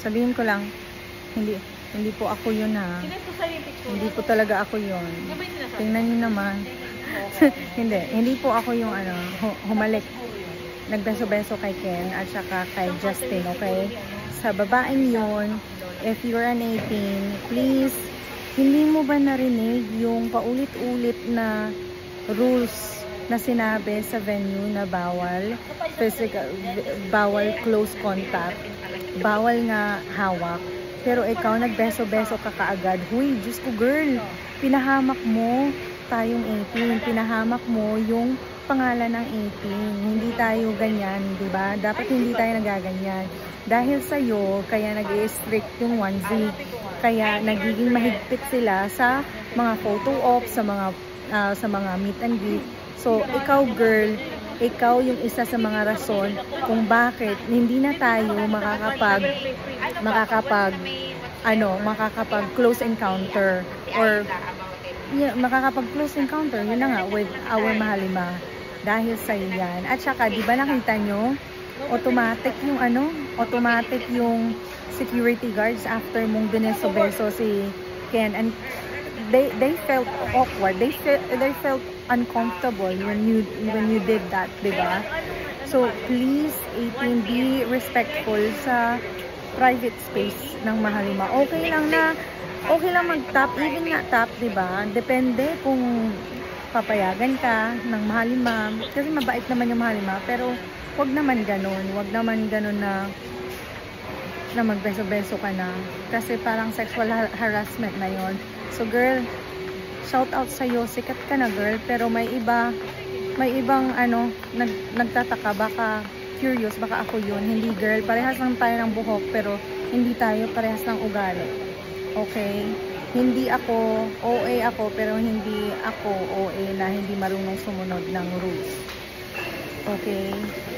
Sabihin ko lang, hindi po ako yun ha. Hindi po talaga ako yun. Tingnan niyo naman. hindi po ako yung humalik. Nagbeso-beso kay Ken at saka kay Justin, okay? Sa babaeng yun, if you're an 18, please, hindi mo ba narinig yung paulit-ulit na rules na sinabi sa venue na bawal physical, bawal close contact, bawal nga hawak, pero ikaw nagbeso-beso ka kaagad. Huy, Diyos ko girl, pinahamak mo tayong 18, pinahamak mo yung pangalan ng 18. Hindi tayo ganyan, di ba? Dapat hindi tayo nagaganyan. Dahil sa'yo, kaya nag-i-strict yung 1Z. Kaya nagiging mahigpit sila sa mga photo op, sa mga meet and greet. So, ikaw girl, ikaw yung isa sa mga rason kung bakit hindi na tayo makakapag close encounter or makakapag close encounter, yun na nga, with our mahalima. Dahil sa yan. At saka, di ba nakita nyo, automatic yung security guards after mong bineso-beso si Ken, and they felt awkward, they felt uncomfortable when you did that, di ba? So please, 18, be respectful sa private space ng mahalima. Okay lang mag-tap, even nga tap, di ba? Depende kung papayagan ka ng mahalima, kasi mabait naman yung mahalima, pero wag naman ganun na magbeso-beso ka na, kasi parang sexual harassment na yon. So girl, shout out sa'yo, sikat ka na girl, pero may ibang nagtataka, baka curious, baka ako yun. Hindi girl, parehas lang tayo ng buhok, pero hindi tayo parehas ng ugali. Okay? Hindi ako, OA ako, pero hindi ako OA na hindi marunong sumunod ng rules. Okay?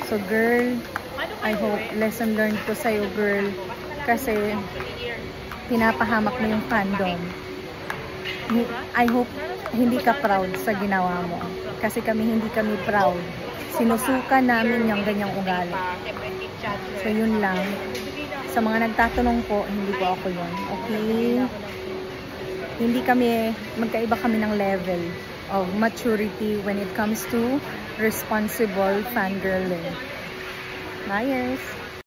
So girl, I hope lesson learned ko sa'yo girl, kasi pinapahamak mo yung fandom. I hope hindi ka proud sa ginawa mo, kasi hindi kami proud. Sinusuka namin yung ganyang ugali. So yun lang. Sa mga nagtatanong po, hindi po ako yun. Okay? Magkaiba kami ng level of maturity when it comes to responsible fangirling. Bye, guys!